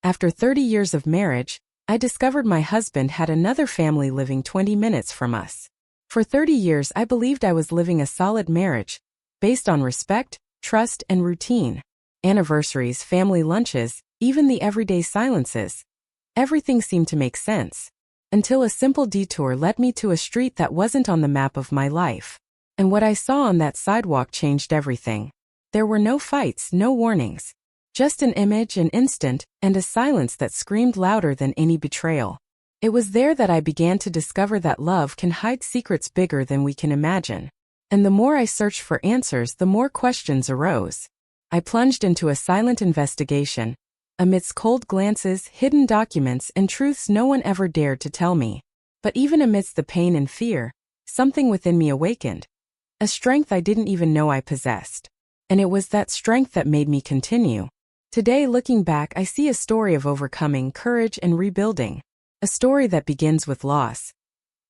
After 30 years of marriage, I discovered my husband had another family living 20 minutes from us. For 30 years I believed I was living a solid marriage, based on respect, trust, and routine. Anniversaries, family lunches, even the everyday silences. Everything seemed to make sense. Until a simple detour led me to a street that wasn't on the map of my life. And what I saw on that sidewalk changed everything. There were no fights, no warnings. Just an image, an instant, and a silence that screamed louder than any betrayal. It was there that I began to discover that love can hide secrets bigger than we can imagine. And the more I searched for answers, the more questions arose. I plunged into a silent investigation, amidst cold glances, hidden documents, and truths no one ever dared to tell me. But even amidst the pain and fear, something within me awakened. A strength I didn't even know I possessed. And it was that strength that made me continue. Today, looking back, I see a story of overcoming, courage, and rebuilding. A story that begins with loss,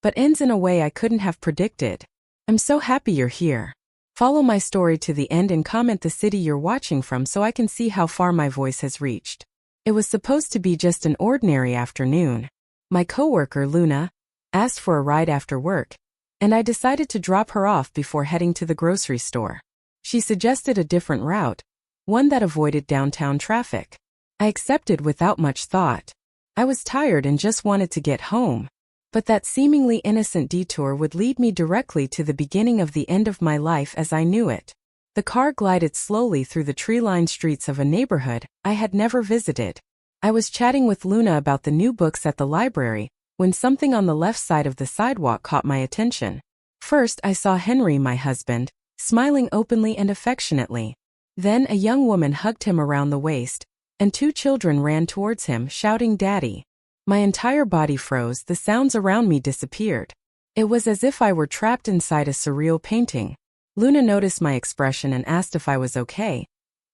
but ends in a way I couldn't have predicted. I'm so happy you're here. Follow my story to the end and comment the city you're watching from so I can see how far my voice has reached. It was supposed to be just an ordinary afternoon. My coworker, Luna, asked for a ride after work, and I decided to drop her off before heading to the grocery store. She suggested a different route, one that avoided downtown traffic. I accepted without much thought. I was tired and just wanted to get home. But that seemingly innocent detour would lead me directly to the beginning of the end of my life as I knew it. The car glided slowly through the tree-lined streets of a neighborhood I had never visited. I was chatting with Luna about the new books at the library when something on the left side of the sidewalk caught my attention. First, I saw Henry, my husband, smiling openly and affectionately. Then a young woman hugged him around the waist, and 2 children ran towards him, shouting, "Daddy." My entire body froze, the sounds around me disappeared. It was as if I were trapped inside a surreal painting. Luna noticed my expression and asked if I was okay,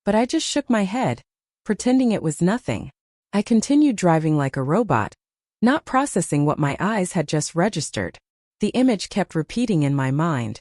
but I just shook my head, pretending it was nothing. I continued driving like a robot, not processing what my eyes had just registered. The image kept repeating in my mind.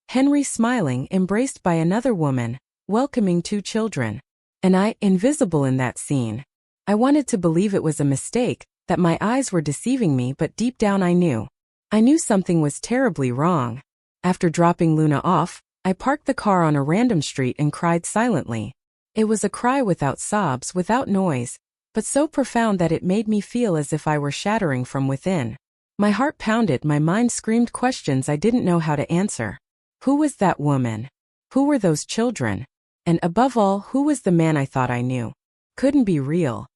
Henry smiling, embraced by another woman, welcoming 2 children. And I, invisible in that scene. I wanted to believe it was a mistake, that my eyes were deceiving me, but deep down I knew. I knew something was terribly wrong. After dropping Luna off, I parked the car on a random street and cried silently. It was a cry without sobs, without noise, but so profound that it made me feel as if I were shattering from within. My heart pounded, my mind screamed questions I didn't know how to answer. Who was that woman? Who were those children? And above all, who was the man I thought I knew? Couldn't be real.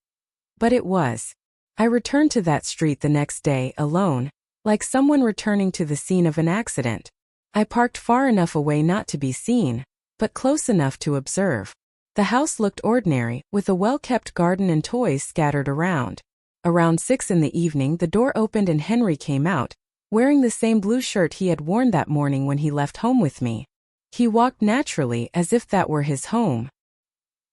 But it was. I returned to that street the next day, alone, like someone returning to the scene of an accident. I parked far enough away not to be seen, but close enough to observe. The house looked ordinary, with a well-kept garden and toys scattered around. Around 6 in the evening, the door opened and Henry came out, wearing the same blue shirt he had worn that morning when he left home with me. He walked naturally, as if that were his home.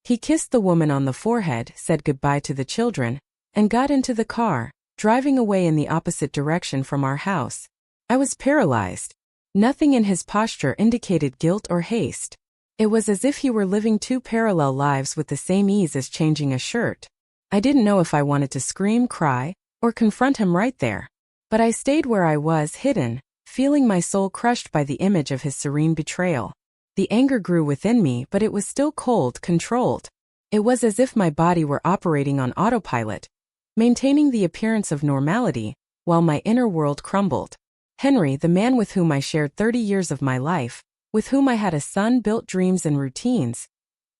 He kissed the woman on the forehead, said goodbye to the children, and got into the car, driving away in the opposite direction from our house. I was paralyzed. Nothing in his posture indicated guilt or haste. It was as if he were living 2 parallel lives with the same ease as changing a shirt. I didn't know if I wanted to scream, cry, or confront him right there. But I stayed where I was, hidden, feeling my soul crushed by the image of his serene betrayal. The anger grew within me, but it was still cold, controlled. It was as if my body were operating on autopilot, maintaining the appearance of normality, while my inner world crumbled. Henry, the man with whom I shared 30 years of my life, with whom I had a son, built dreams and routines.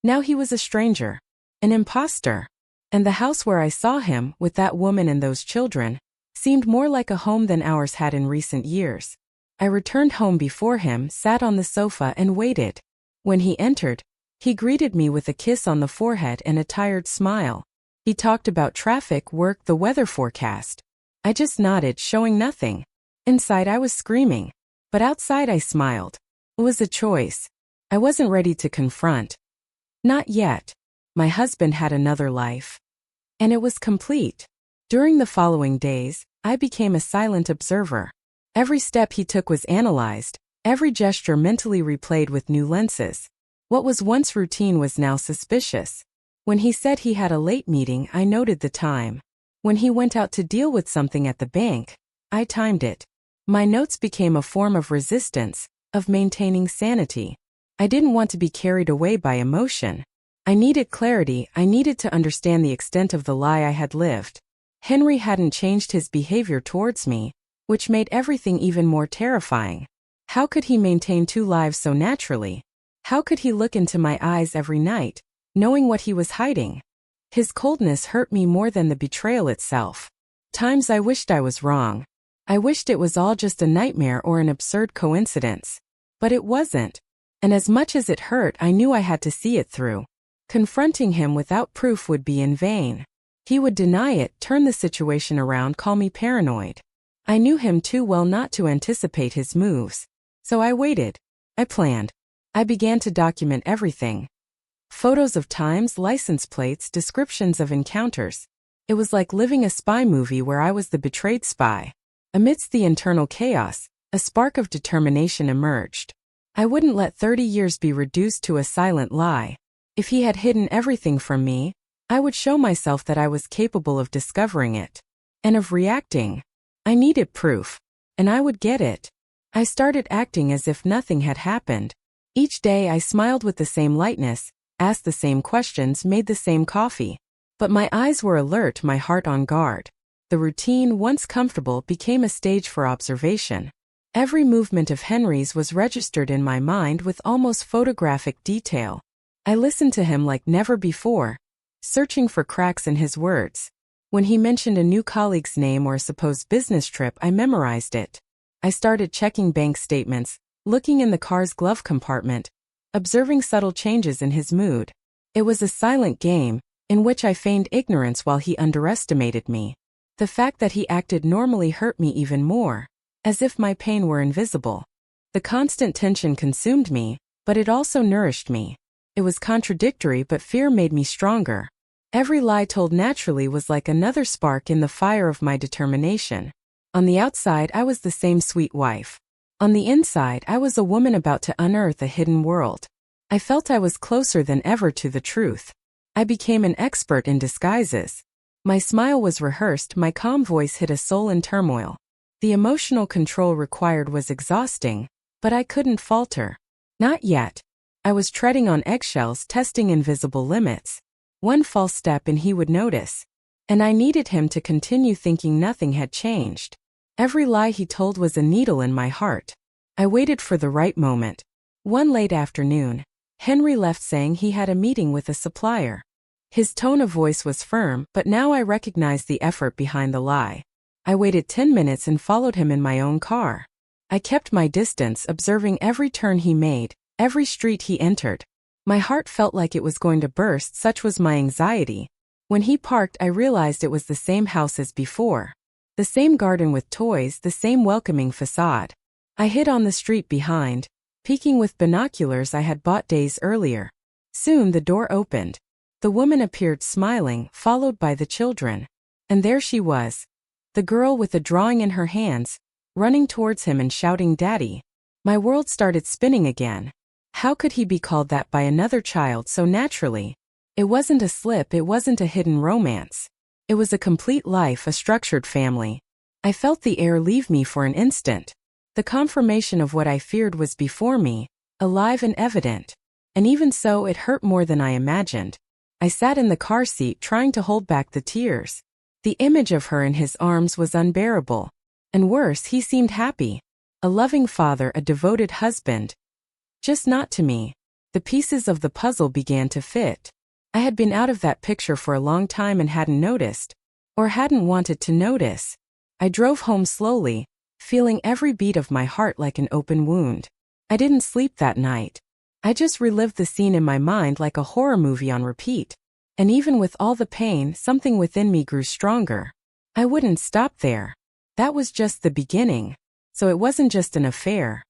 Now he was a stranger, an imposter. And the house where I saw him, with that woman and those children, seemed more like a home than ours had in recent years. I returned home before him, sat on the sofa and waited. When he entered, he greeted me with a kiss on the forehead and a tired smile. He talked about traffic, work, the weather forecast. I just nodded, showing nothing. Inside I was screaming, but outside I smiled. It was a choice. I wasn't ready to confront. Not yet. My husband had another life. And it was complete. During the following days, I became a silent observer. Every step he took was analyzed, every gesture mentally replayed with new lenses. What was once routine was now suspicious. When he said he had a late meeting, I noted the time. When he went out to deal with something at the bank, I timed it. My notes became a form of resistance, of maintaining sanity. I didn't want to be carried away by emotion. I needed clarity. I needed to understand the extent of the lie I had lived. Henry hadn't changed his behavior towards me, which made everything even more terrifying. How could he maintain two lives so naturally? How could he look into my eyes every night, knowing what he was hiding? His coldness hurt me more than the betrayal itself. Times I wished I was wrong. I wished it was all just a nightmare or an absurd coincidence. But it wasn't. And as much as it hurt, I knew I had to see it through. Confronting him without proof would be in vain. He would deny it, turn the situation around, call me paranoid. I knew him too well not to anticipate his moves. So I waited. I planned. I began to document everything. Photos of times, license plates, descriptions of encounters. It was like living a spy movie where I was the betrayed spy. Amidst the internal chaos, a spark of determination emerged. I wouldn't let 30 years be reduced to a silent lie. If he had hidden everything from me, I would show myself that I was capable of discovering it. And of reacting. I needed proof. And I would get it. I started acting as if nothing had happened. Each day I smiled with the same lightness, asked the same questions, made the same coffee. But my eyes were alert, my heart on guard. The routine, once comfortable, became a stage for observation. Every movement of Henry's was registered in my mind with almost photographic detail. I listened to him like never before, searching for cracks in his words. When he mentioned a new colleague's name or a supposed business trip, I memorized it. I started checking bank statements, looking in the car's glove compartment, observing subtle changes in his mood. It was a silent game, in which I feigned ignorance while he underestimated me. The fact that he acted normally hurt me even more, as if my pain were invisible. The constant tension consumed me, but it also nourished me. It was contradictory, but fear made me stronger. Every lie told naturally was like another spark in the fire of my determination. On the outside, I was the same sweet wife. On the inside, I was a woman about to unearth a hidden world. I felt I was closer than ever to the truth. I became an expert in disguises. My smile was rehearsed, my calm voice hid a soul in turmoil. The emotional control required was exhausting, but I couldn't falter. Not yet. I was treading on eggshells, testing invisible limits. One false step and he would notice. And I needed him to continue thinking nothing had changed. Every lie he told was a needle in my heart. I waited for the right moment. One late afternoon, Henry left saying he had a meeting with a supplier. His tone of voice was firm, but now I recognized the effort behind the lie. I waited 10 minutes and followed him in my own car. I kept my distance, observing every turn he made, every street he entered. My heart felt like it was going to burst, such was my anxiety. When he parked, I realized it was the same house as before. The same garden with toys, the same welcoming facade. I hid on the street behind, peeking with binoculars I had bought days earlier. Soon the door opened. The woman appeared smiling, followed by the children. And there she was. The girl with a drawing in her hands, running towards him and shouting, "Daddy." My world started spinning again. How could he be called that by another child so naturally? It wasn't a slip, it wasn't a hidden romance. It was a complete life, a structured family. I felt the air leave me for an instant. The confirmation of what I feared was before me, alive and evident. And even so, it hurt more than I imagined. I sat in the car seat trying to hold back the tears. The image of her in his arms was unbearable. And worse, he seemed happy. A loving father, a devoted husband. Just not to me. The pieces of the puzzle began to fit. I had been out of that picture for a long time and hadn't noticed. Or hadn't wanted to notice. I drove home slowly, feeling every beat of my heart like an open wound. I didn't sleep that night. I just relived the scene in my mind like a horror movie on repeat. And even with all the pain, something within me grew stronger. I wouldn't stop there. That was just the beginning. So it wasn't just an affair.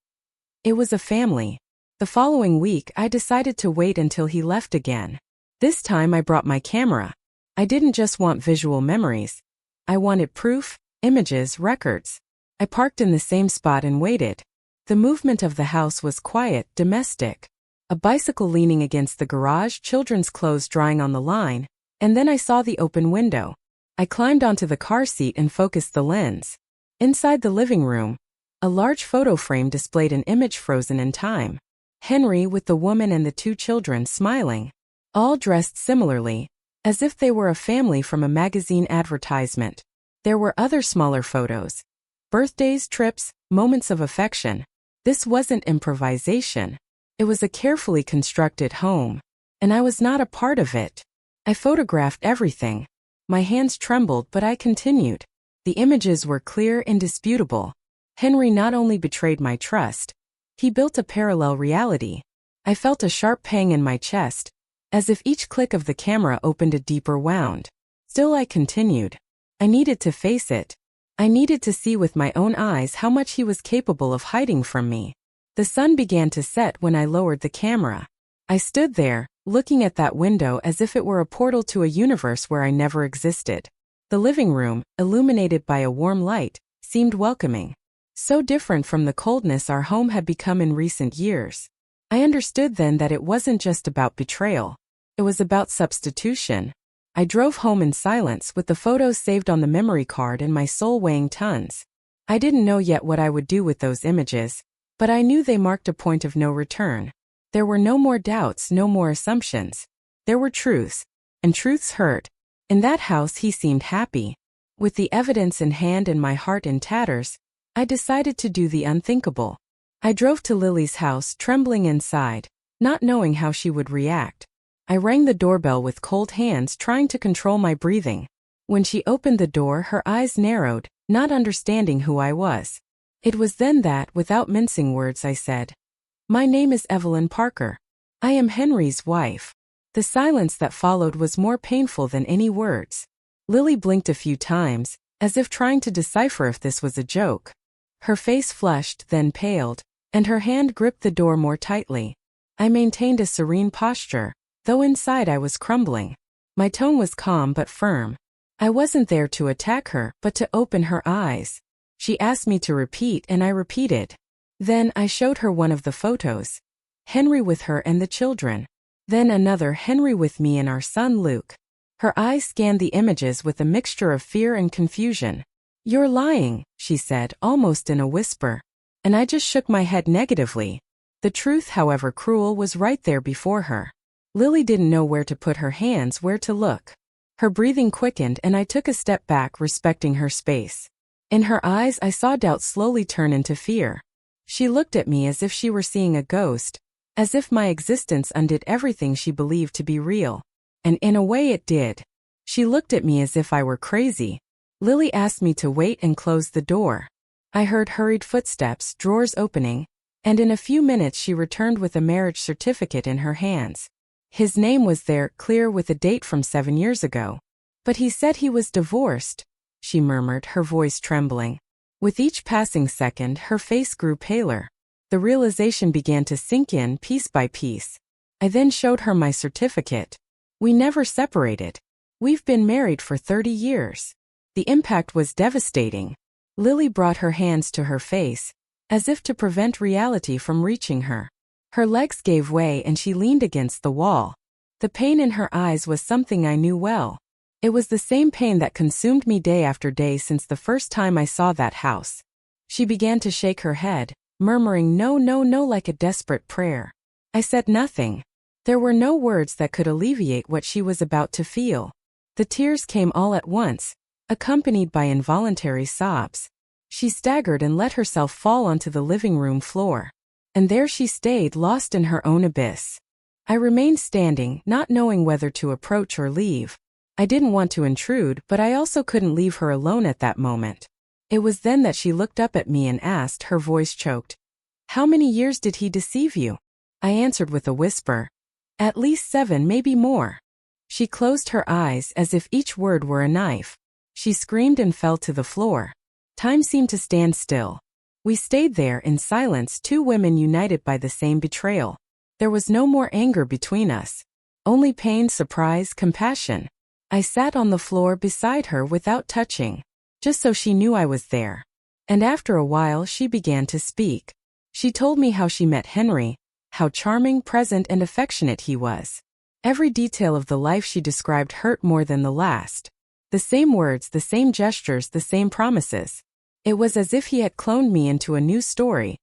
It was a family. The following week, I decided to wait until he left again. This time I brought my camera. I didn't just want visual memories. I wanted proof, images, records. I parked in the same spot and waited. The movement of the house was quiet, domestic. a bicycle leaning against the garage, children's clothes drying on the line, and then I saw the open window. I climbed onto the car seat and focused the lens. Inside the living room, a large photo frame displayed an image frozen in time. Henry with the woman and the two children smiling, all dressed similarly, as if they were a family from a magazine advertisement. There were other smaller photos. Birthdays, trips, moments of affection. This wasn't improvisation. It was a carefully constructed home, and I was not a part of it. I photographed everything. My hands trembled, but I continued. The images were clear, indisputable. Henry not only betrayed my trust, he built a parallel reality. I felt a sharp pang in my chest, as if each click of the camera opened a deeper wound. Still I continued. I needed to face it. I needed to see with my own eyes how much he was capable of hiding from me. The sun began to set when I lowered the camera. I stood there, looking at that window as if it were a portal to a universe where I never existed. The living room, illuminated by a warm light, seemed welcoming. So different from the coldness our home had become in recent years. I understood then that it wasn't just about betrayal. It was about substitution. I drove home in silence with the photos saved on the memory card and my soul weighing tons. I didn't know yet what I would do with those images, but I knew they marked a point of no return. There were no more doubts, no more assumptions. There were truths, and truths hurt. In that house he seemed happy. With the evidence in hand and my heart in tatters, I decided to do the unthinkable. I drove to Lily's house, trembling inside, not knowing how she would react. I rang the doorbell with cold hands, trying to control my breathing. When she opened the door, her eyes narrowed, not understanding who I was. It was then that, without mincing words, I said, "My name is Evelyn Parker. I am Henry's wife." The silence that followed was more painful than any words. Lily blinked a few times, as if trying to decipher if this was a joke. Her face flushed, then paled, and her hand gripped the door more tightly. I maintained a serene posture, though inside I was crumbling. My tone was calm but firm. I wasn't there to attack her, but to open her eyes. She asked me to repeat, and I repeated. Then I showed her one of the photos. Henry with her and the children. Then another, Henry with me and our son Luke. Her eyes scanned the images with a mixture of fear and confusion. "You're lying," she said, almost in a whisper. And I just shook my head negatively. The truth, however cruel, was right there before her. Lily didn't know where to put her hands, where to look. Her breathing quickened, and I took a step back, respecting her space. In her eyes I saw doubt slowly turn into fear. She looked at me as if she were seeing a ghost, as if my existence undid everything she believed to be real. And in a way it did. She looked at me as if I were crazy. Lily asked me to wait and close the door. I heard hurried footsteps, drawers opening, and in a few minutes she returned with a marriage certificate in her hands. His name was there, clear with a date from 7 years ago. "But he said he was divorced," she murmured, her voice trembling. With each passing second, her face grew paler. The realization began to sink in, piece by piece. I then showed her my certificate. "We never separated. We've been married for 30 years. The impact was devastating." Lily brought her hands to her face, as if to prevent reality from reaching her. Her legs gave way and she leaned against the wall. The pain in her eyes was something I knew well. It was the same pain that consumed me day after day since the first time I saw that house. She began to shake her head, murmuring no, no, no like a desperate prayer. I said nothing. There were no words that could alleviate what she was about to feel. The tears came all at once, accompanied by involuntary sobs. She staggered and let herself fall onto the living room floor. And there she stayed, lost in her own abyss. I remained standing, not knowing whether to approach or leave. I didn't want to intrude, but I also couldn't leave her alone at that moment. It was then that she looked up at me and asked, her voice choked, "How many years did he deceive you?" I answered with a whisper, "At least 7, maybe more." She closed her eyes as if each word were a knife. She screamed and fell to the floor. Time seemed to stand still. We stayed there in silence, two women united by the same betrayal. There was no more anger between us. Only pain, surprise, compassion. I sat on the floor beside her without touching, just so she knew I was there. And after a while she began to speak. She told me how she met Henry, how charming, present, and affectionate he was. Every detail of the life she described hurt more than the last. The same words, the same gestures, the same promises. It was as if he had cloned me into a new story,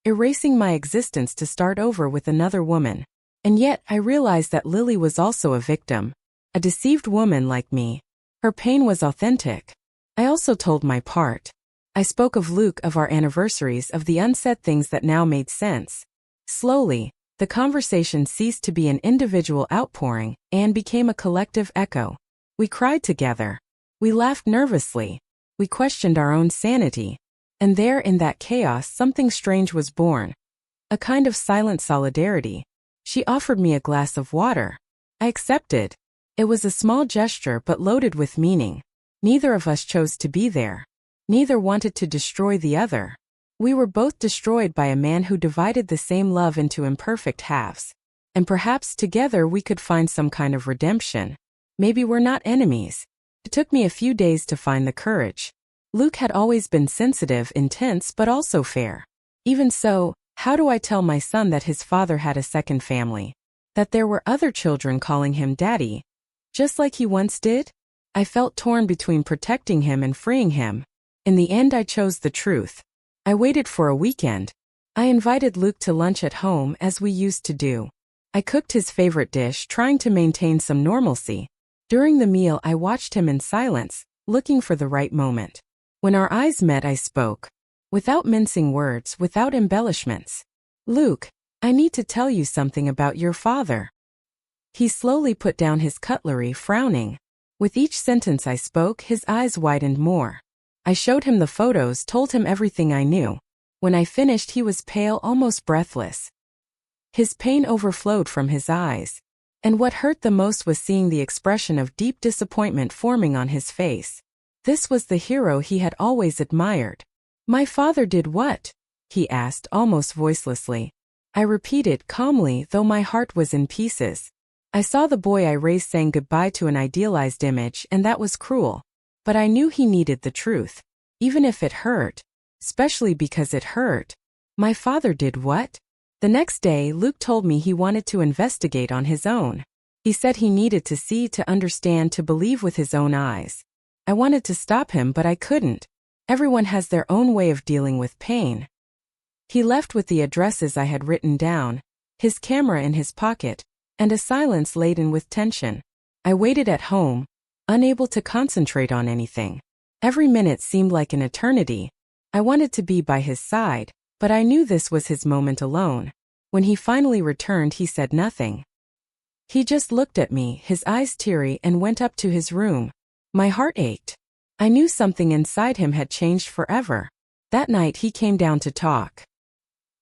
erasing my existence to start over with another woman. And yet, I realized that Lily was also a victim, a deceived woman like me. Her pain was authentic. I also told my part. I spoke of Luke, of our anniversaries, of the unsaid things that now made sense. Slowly, the conversation ceased to be an individual outpouring and became a collective echo. We cried together. We laughed nervously. We questioned our own sanity. And there, in that chaos, something strange was born. A kind of silent solidarity. She offered me a glass of water. I accepted. It was a small gesture but loaded with meaning. Neither of us chose to be there. Neither wanted to destroy the other. We were both destroyed by a man who divided the same love into imperfect halves. And perhaps together we could find some kind of redemption. Maybe we're not enemies. It took me a few days to find the courage. Luke had always been sensitive, intense, but also fair. Even so, how do I tell my son that his father had a second family? That there were other children calling him daddy? Just like he once did? I felt torn between protecting him and freeing him. In the end, I chose the truth. I waited for a weekend. I invited Luke to lunch at home as we used to do. I cooked his favorite dish, trying to maintain some normalcy. During the meal, I watched him in silence, looking for the right moment. When our eyes met, I spoke. Without mincing words, without embellishments. Luke, I need to tell you something about your father. He slowly put down his cutlery, frowning. With each sentence I spoke, his eyes widened more. I showed him the photos, told him everything I knew. When I finished, he was pale, almost breathless. His pain overflowed from his eyes. And what hurt the most was seeing the expression of deep disappointment forming on his face. This was the hero he had always admired. My father did what? He asked, almost voicelessly. I repeated calmly, though my heart was in pieces. I saw the boy I raised saying goodbye to an idealized image, and that was cruel. But I knew he needed the truth. Even if it hurt. Especially because it hurt. My father did what? The next day, Luke told me he wanted to investigate on his own. He said he needed to see, to understand, to believe with his own eyes. I wanted to stop him, but I couldn't. Everyone has their own way of dealing with pain. He left with the addresses I had written down, his camera in his pocket, and a silence laden with tension. I waited at home, unable to concentrate on anything. Every minute seemed like an eternity. I wanted to be by his side, but I knew this was his moment alone. When he finally returned, he said nothing. He just looked at me, his eyes teary, and went up to his room. My heart ached. I knew something inside him had changed forever. That night he came down to talk.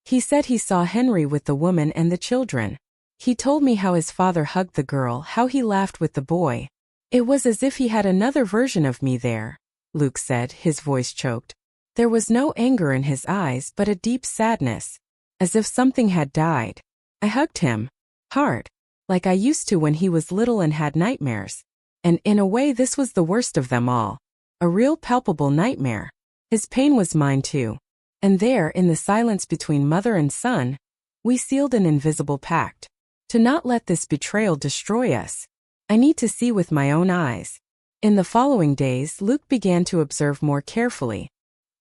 He said he saw Henry with the woman and the children. He told me how his father hugged the girl, how he laughed with the boy. It was as if he had another version of me there, Luke said, his voice choked. There was no anger in his eyes, but a deep sadness, as if something had died. I hugged him, hard, like I used to when he was little and had nightmares. And in a way, this was the worst of them all. A real palpable nightmare. His pain was mine too. And there, in the silence between mother and son, we sealed an invisible pact. To not let this betrayal destroy us. I need to see with my own eyes. In the following days, Luke began to observe more carefully.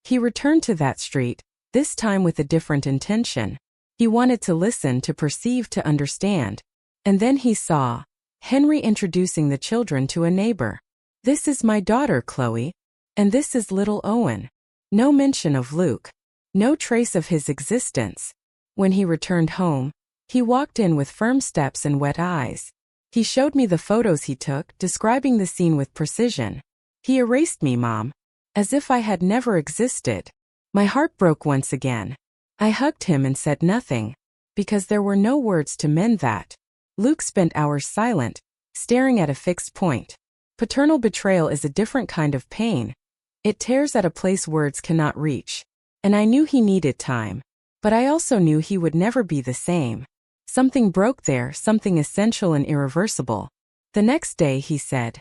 He returned to that street, this time with a different intention. He wanted to listen, to perceive, to understand. And then he saw Henry introducing the children to a neighbor. This is my daughter, Chloe. And this is little Owen. No mention of Luke. No trace of his existence. When he returned home, he walked in with firm steps and wet eyes. He showed me the photos he took, describing the scene with precision. He erased me, Mom, as if I had never existed. My heart broke once again. I hugged him and said nothing, because there were no words to mend that. Luke spent hours silent, staring at a fixed point. Paternal betrayal is a different kind of pain. It tears at a place words cannot reach. And I knew he needed time. But I also knew he would never be the same. Something broke there, something essential and irreversible. The next day he said,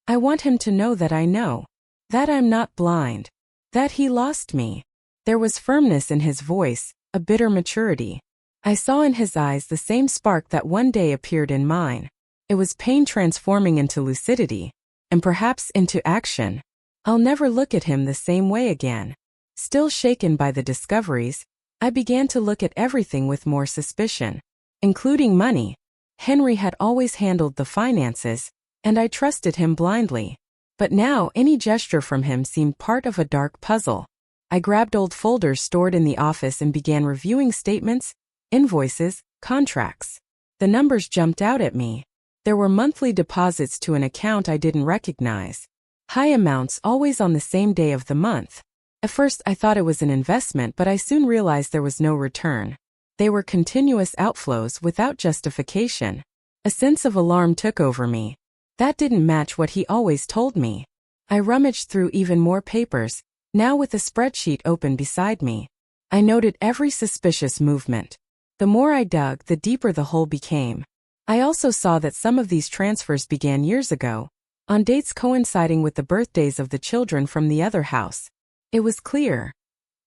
I want him to know that I know. That I'm not blind. That he lost me. There was firmness in his voice, a bitter maturity. I saw in his eyes the same spark that one day appeared in mine. It was pain transforming into lucidity, and perhaps into action. I'll never look at him the same way again. Still shaken by the discoveries, I began to look at everything with more suspicion, including money. Henry had always handled the finances, and I trusted him blindly. But now any gesture from him seemed part of a dark puzzle. I grabbed old folders stored in the office and began reviewing statements, invoices, contracts. The numbers jumped out at me. There were monthly deposits to an account I didn't recognize. High amounts always on the same day of the month. At first I thought it was an investment, but I soon realized there was no return. They were continuous outflows without justification. A sense of alarm took over me. That didn't match what he always told me. I rummaged through even more papers, now with a spreadsheet open beside me. I noted every suspicious movement. The more I dug, the deeper the hole became. I also saw that some of these transfers began years ago, on dates coinciding with the birthdays of the children from the other house. It was clear.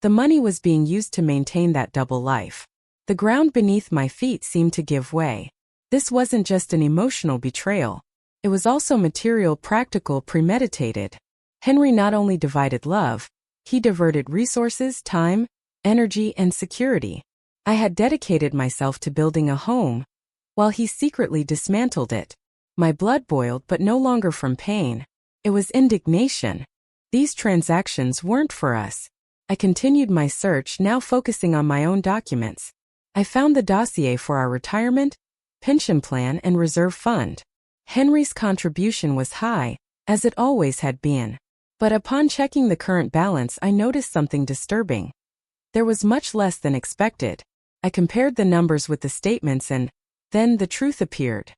The money was being used to maintain that double life. The ground beneath my feet seemed to give way. This wasn't just an emotional betrayal. It was also material, practical, premeditated. Henry not only divided love, he diverted resources, time, energy, and security. I had dedicated myself to building a home, while he secretly dismantled it. My blood boiled, but no longer from pain. It was indignation. These transactions weren't for us. I continued my search, now focusing on my own documents. I found the dossier for our retirement, pension plan, and reserve fund. Henry's contribution was high, as it always had been. But upon checking the current balance, I noticed something disturbing. There was much less than expected. I compared the numbers with the statements, and then the truth appeared.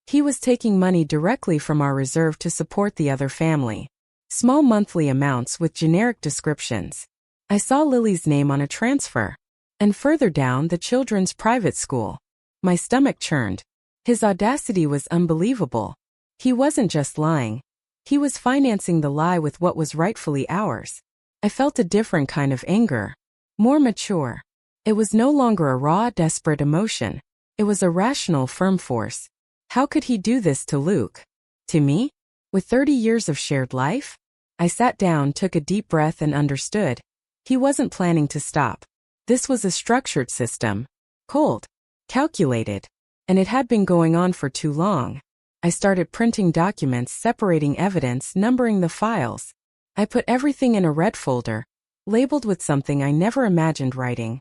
He was taking money directly from our reserve to support the other family. Small monthly amounts with generic descriptions. I saw Lily's name on a transfer. And further down, the children's private school. My stomach churned. His audacity was unbelievable. He wasn't just lying. He was financing the lie with what was rightfully ours. I felt a different kind of anger. More mature. It was no longer a raw, desperate emotion. It was a rational, firm force. How could he do this to Luke? To me? With 30 years of shared life? I sat down, took a deep breath, and understood. He wasn't planning to stop. This was a structured system. Cold. Calculated. And it had been going on for too long. I started printing documents, separating evidence, numbering the files. I put everything in a red folder, labeled with something I never imagined writing.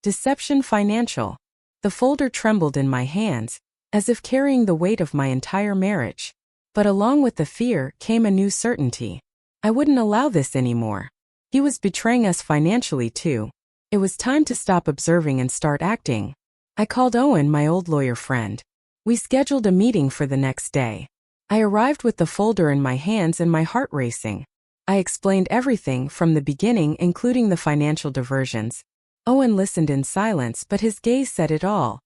Deception Financial. The folder trembled in my hands, as if carrying the weight of my entire marriage. But along with the fear came a new certainty. I wouldn't allow this anymore. He was betraying us financially too. It was time to stop observing and start acting. I called Owen, my old lawyer friend. We scheduled a meeting for the next day. I arrived with the folder in my hands and my heart racing. I explained everything from the beginning, including the financial diversions. Owen listened in silence, but his gaze said it all.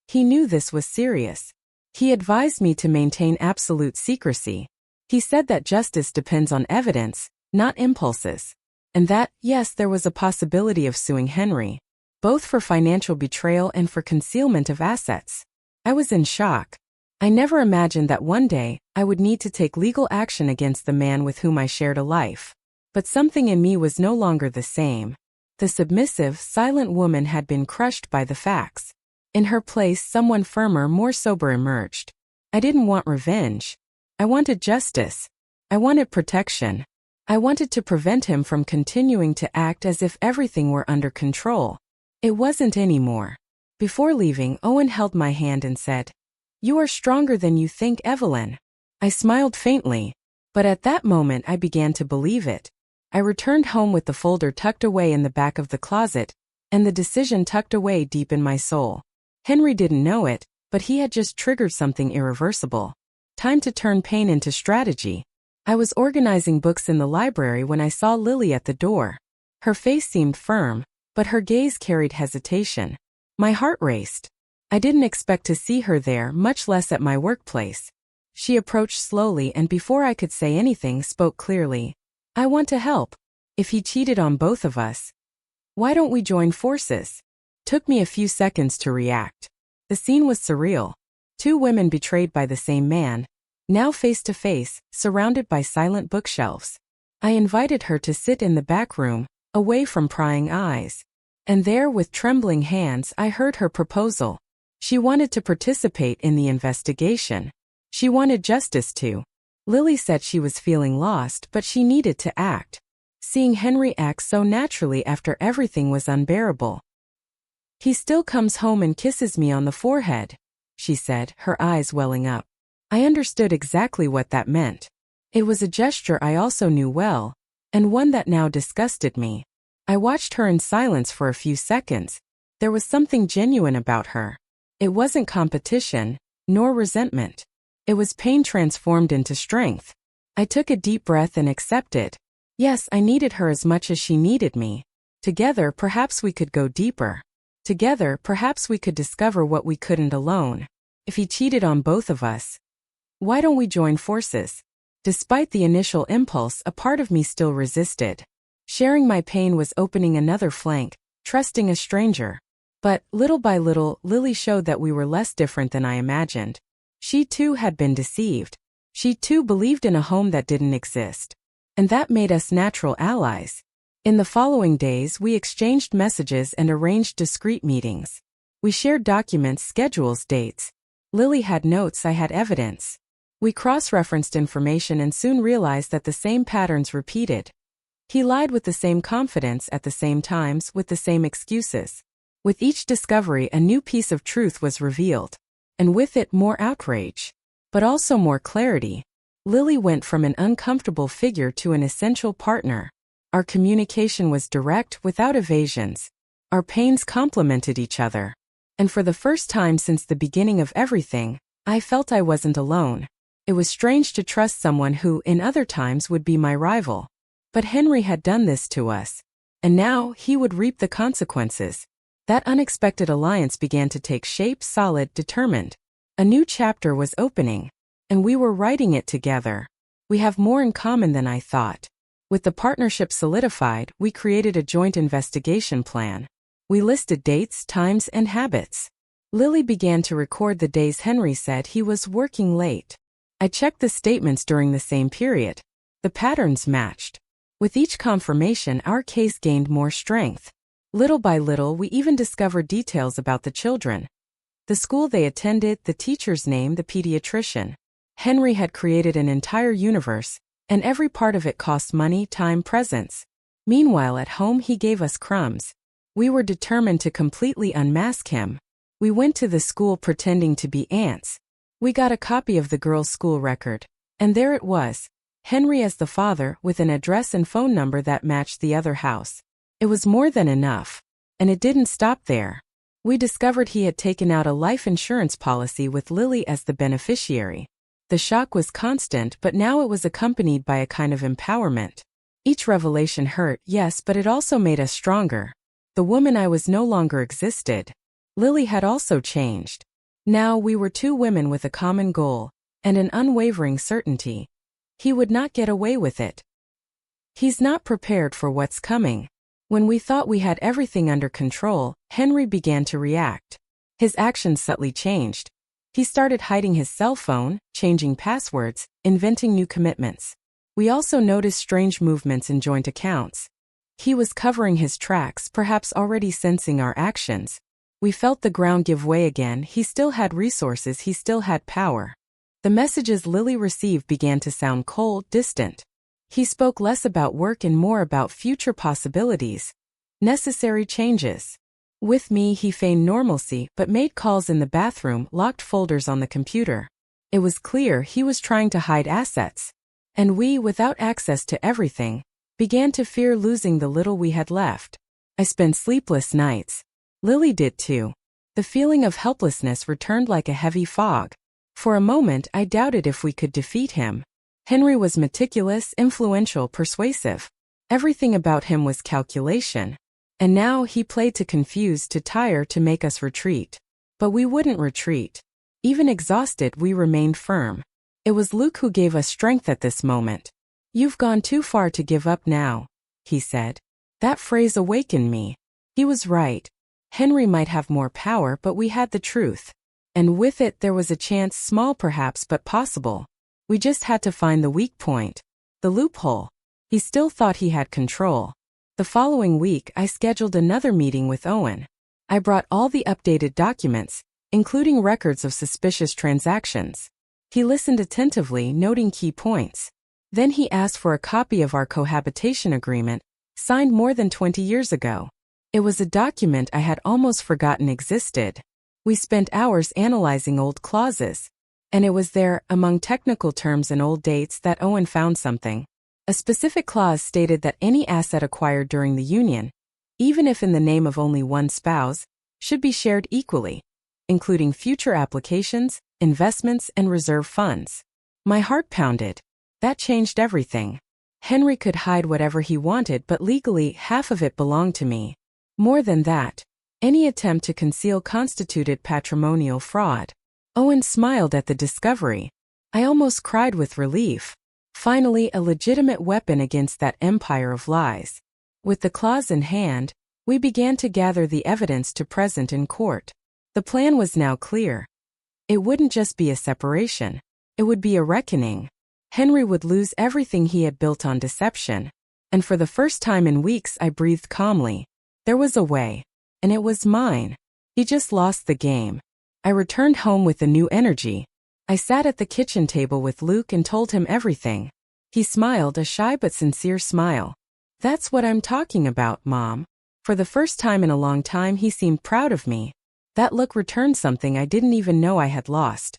He knew this was serious. He advised me to maintain absolute secrecy. He said that justice depends on evidence, not impulses. And that, yes, there was a possibility of suing Henry, both for financial betrayal and for concealment of assets. I was in shock. I never imagined that one day I would need to take legal action against the man with whom I shared a life. But something in me was no longer the same. The submissive, silent woman had been crushed by the facts. In her place, someone firmer, more sober emerged. I didn't want revenge. I wanted justice. I wanted protection. I wanted to prevent him from continuing to act as if everything were under control. It wasn't anymore. Before leaving, Owen held my hand and said, "You are stronger than you think, Evelyn." I smiled faintly, but at that moment I began to believe it. I returned home with the folder tucked away in the back of the closet, and the decision tucked away deep in my soul. Henry didn't know it, but he had just triggered something irreversible. Time to turn pain into strategy. I was organizing books in the library when I saw Lily at the door. Her face seemed firm, but her gaze carried hesitation. My heart raced. I didn't expect to see her there, much less at my workplace. She approached slowly and before I could say anything spoke clearly. "I want to help. If he cheated on both of us, why don't we join forces?" Took me a few seconds to react. The scene was surreal. Two women betrayed by the same man, now face to face, surrounded by silent bookshelves. I invited her to sit in the back room, away from prying eyes. And there, with trembling hands, I heard her proposal. She wanted to participate in the investigation. She wanted justice too. Lily said she was feeling lost, but she needed to act. Seeing Henry act so naturally after everything was unbearable. "He still comes home and kisses me on the forehead," she said, her eyes welling up. I understood exactly what that meant. It was a gesture I also knew well, and one that now disgusted me. I watched her in silence for a few seconds. There was something genuine about her. It wasn't competition, nor resentment. It was pain transformed into strength. I took a deep breath and accepted. Yes, I needed her as much as she needed me. Together, perhaps we could go deeper. Together, perhaps we could discover what we couldn't alone. If he cheated on both of us, why don't we join forces? Despite the initial impulse, a part of me still resisted. Sharing my pain was opening another flank, trusting a stranger. But, little by little, Lily showed that we were less different than I imagined. She too had been deceived. She too believed in a home that didn't exist. And that made us natural allies. In the following days, we exchanged messages and arranged discreet meetings. We shared documents, schedules, dates. Lily had notes, I had evidence. We cross-referenced information and soon realized that the same patterns repeated. He lied with the same confidence at the same times, with the same excuses. With each discovery, a new piece of truth was revealed. And with it, more outrage. But also more clarity. Lily went from an uncomfortable figure to an essential partner. Our communication was direct, without evasions. Our pains complemented each other. And for the first time since the beginning of everything, I felt I wasn't alone. It was strange to trust someone who, in other times, would be my rival. But Henry had done this to us. And now, he would reap the consequences. That unexpected alliance began to take shape, solid, determined. A new chapter was opening. And we were writing it together. We have more in common than I thought. With the partnership solidified, we created a joint investigation plan. We listed dates, times, and habits. Lily began to record the days Henry said he was working late. I checked the statements during the same period. The patterns matched. With each confirmation, our case gained more strength. Little by little, we even discovered details about the children. The school they attended, the teacher's name, the pediatrician. Henry had created an entire universe, and every part of it cost money, time, presence. Meanwhile, at home, he gave us crumbs. We were determined to completely unmask him. We went to the school pretending to be aunts. We got a copy of the girl's school record. And there it was. Henry as the father, with an address and phone number that matched the other house. It was more than enough. And it didn't stop there. We discovered he had taken out a life insurance policy with Lily as the beneficiary. The shock was constant, but now it was accompanied by a kind of empowerment. Each revelation hurt, yes, but it also made us stronger. The woman I was no longer existed. Lily had also changed. Now we were two women with a common goal, and an unwavering certainty. He would not get away with it. He's not prepared for what's coming. When we thought we had everything under control, Henry began to react. His actions subtly changed. He started hiding his cell phone, changing passwords, inventing new commitments. We also noticed strange movements in joint accounts. He was covering his tracks, perhaps already sensing our actions. We felt the ground give way again. He still had resources, he still had power. The messages Lily received began to sound cold, distant. He spoke less about work and more about future possibilities. Necessary changes. With me, he feigned normalcy, but made calls in the bathroom, locked folders on the computer. It was clear he was trying to hide assets. And we, without access to everything, began to fear losing the little we had left. I spent sleepless nights. Lily did too. The feeling of helplessness returned like a heavy fog. For a moment, I doubted if we could defeat him. Henry was meticulous, influential, persuasive. Everything about him was calculation. And now he played to confuse, to tire, to make us retreat. But we wouldn't retreat. Even exhausted, we remained firm. It was Luke who gave us strength at this moment. "You've gone too far to give up now," he said. That phrase awakened me. He was right. Henry might have more power, but we had the truth. And with it there was a chance, small perhaps but possible. We just had to find the weak point. The loophole. He still thought he had control. The following week I scheduled another meeting with Owen. I brought all the updated documents, including records of suspicious transactions. He listened attentively, noting key points. Then he asked for a copy of our cohabitation agreement, signed more than 20 years ago. It was a document I had almost forgotten existed. We spent hours analyzing old clauses. And it was there, among technical terms and old dates, that Owen found something. A specific clause stated that any asset acquired during the union, even if in the name of only one spouse, should be shared equally, including future applications, investments, and reserve funds. My heart pounded. That changed everything. Henry could hide whatever he wanted, but legally half of it belonged to me. More than that, any attempt to conceal constituted patrimonial fraud. Owen smiled at the discovery. I almost cried with relief. Finally, a legitimate weapon against that empire of lies. With the clause in hand, we began to gather the evidence to present in court. The plan was now clear. It wouldn't just be a separation. It would be a reckoning. Henry would lose everything he had built on deception. And for the first time in weeks I breathed calmly. There was a way. And it was mine. He just lost the game. I returned home with a new energy. I sat at the kitchen table with Luke and told him everything. He smiled, a shy but sincere smile. That's what I'm talking about, Mom. For the first time in a long time he seemed proud of me. That look returned something I didn't even know I had lost.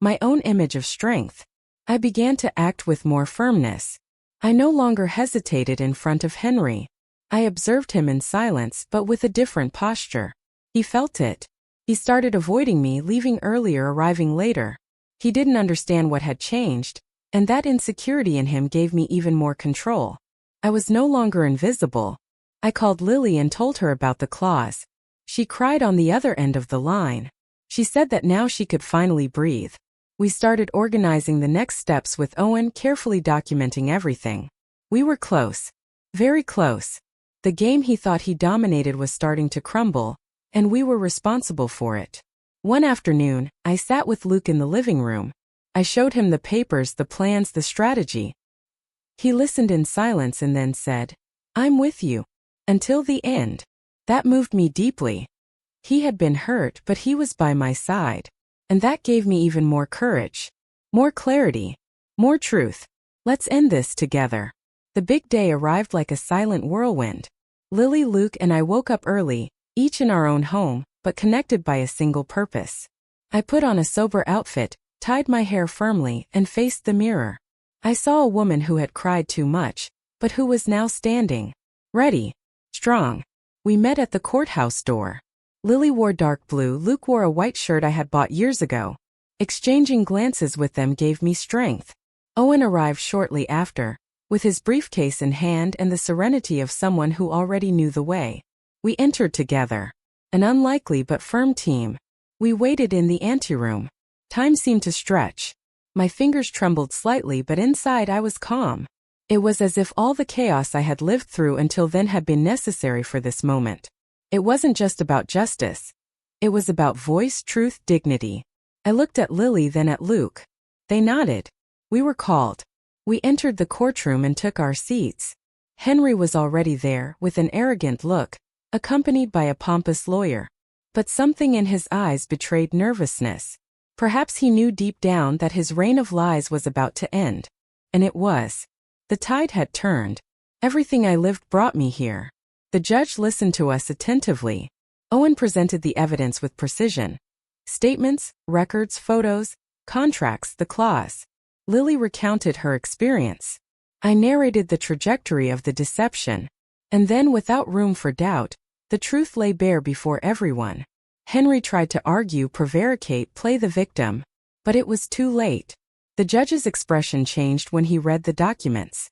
My own image of strength. I began to act with more firmness. I no longer hesitated in front of Henry. I observed him in silence, but with a different posture. He felt it. He started avoiding me, leaving earlier, arriving later. He didn't understand what had changed, and that insecurity in him gave me even more control. I was no longer invisible. I called Lily and told her about the clause. She cried on the other end of the line. She said that now she could finally breathe. We started organizing the next steps with Owen, carefully documenting everything. We were close. Very close. The game he thought he dominated was starting to crumble, and we were responsible for it. One afternoon, I sat with Luke in the living room. I showed him the papers, the plans, the strategy. He listened in silence and then said, "I'm with you. Until the end." That moved me deeply. He had been hurt, but he was by my side. And that gave me even more courage. More clarity. More truth. Let's end this together. The big day arrived like a silent whirlwind. Lily, Luke, and I woke up early, each in our own home, but connected by a single purpose. I put on a sober outfit, tied my hair firmly, and faced the mirror. I saw a woman who had cried too much, but who was now standing. Ready. Strong. We met at the courthouse door. Lily wore dark blue, Luke wore a white shirt I had bought years ago. Exchanging glances with them gave me strength. Owen arrived shortly after, with his briefcase in hand and the serenity of someone who already knew the way. We entered together. An unlikely but firm team. We waited in the anteroom. Time seemed to stretch. My fingers trembled slightly, but inside I was calm. It was as if all the chaos I had lived through until then had been necessary for this moment. It wasn't just about justice. It was about voice, truth, dignity. I looked at Lily, then at Luke. They nodded. We were called. We entered the courtroom and took our seats. Henry was already there, with an arrogant look, accompanied by a pompous lawyer. But something in his eyes betrayed nervousness. Perhaps he knew deep down that his reign of lies was about to end. And it was. The tide had turned. Everything I lived brought me here. The judge listened to us attentively. Owen presented the evidence with precision. Statements, records, photos, contracts, the clause. Lily recounted her experience. I narrated the trajectory of the deception. And then, without room for doubt, the truth lay bare before everyone. Henry tried to argue, prevaricate, play the victim. But it was too late. The judge's expression changed when he read the documents.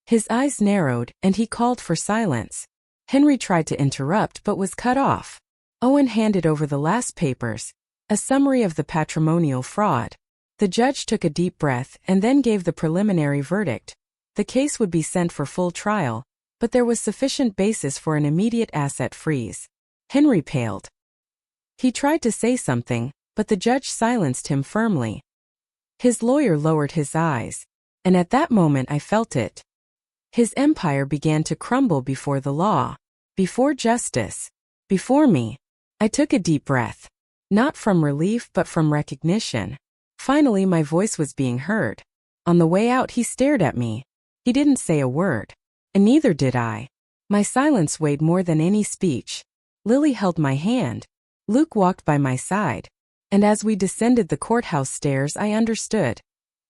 His eyes narrowed, and he called for silence. Henry tried to interrupt but was cut off. Owen handed over the last papers, a summary of the patrimonial fraud. The judge took a deep breath and then gave the preliminary verdict. The case would be sent for full trial, but there was sufficient basis for an immediate asset freeze. Henry paled. He tried to say something, but the judge silenced him firmly. His lawyer lowered his eyes, and at that moment I felt it. His empire began to crumble before the law, before justice, before me. I took a deep breath. Not from relief but from recognition. Finally my voice was being heard. On the way out he stared at me. He didn't say a word. And neither did I. My silence weighed more than any speech. Lily held my hand. Luke walked by my side. And as we descended the courthouse stairs I understood.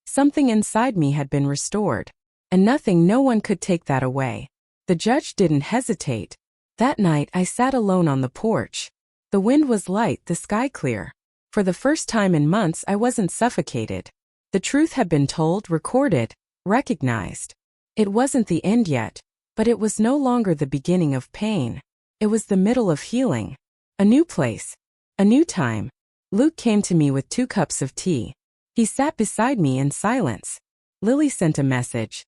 Something inside me had been restored. And no one could take that away. The judge didn't hesitate. That night I sat alone on the porch. The wind was light, the sky clear. For the first time in months I wasn't suffocated. The truth had been told, recorded, recognized. It wasn't the end yet, but it was no longer the beginning of pain. It was the middle of healing. A new place. A new time. Luke came to me with 2 cups of tea. He sat beside me in silence. Lily sent a message.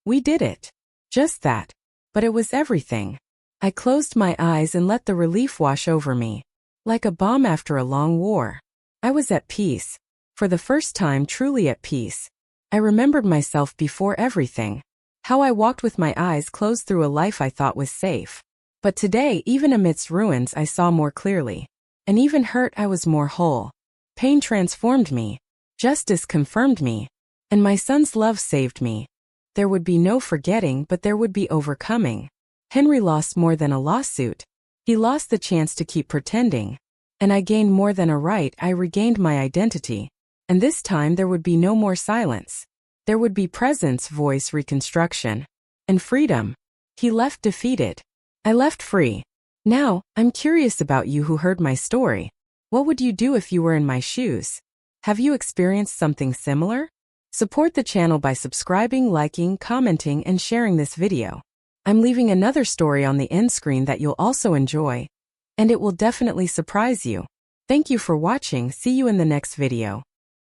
We did it. Just that. But it was everything. I closed my eyes and let the relief wash over me. Like a bomb after a long war. I was at peace. For the first time truly at peace. I remembered myself before everything. How I walked with my eyes closed through a life I thought was safe. But today, even amidst ruins, I saw more clearly. And even hurt, I was more whole. Pain transformed me. Justice confirmed me. And my son's love saved me. There would be no forgetting, but there would be overcoming. Henry lost more than a lawsuit. He lost the chance to keep pretending. And I gained more than a right. I regained my identity. And this time there would be no more silence. There would be presence, voice, reconstruction. And freedom. He left defeated. I left free. Now, I'm curious about you who heard my story. What would you do if you were in my shoes? Have you experienced something similar? Support the channel by subscribing, liking, commenting, and sharing this video. I'm leaving another story on the end screen that you'll also enjoy, and it will definitely surprise you. Thank you for watching. See you in the next video.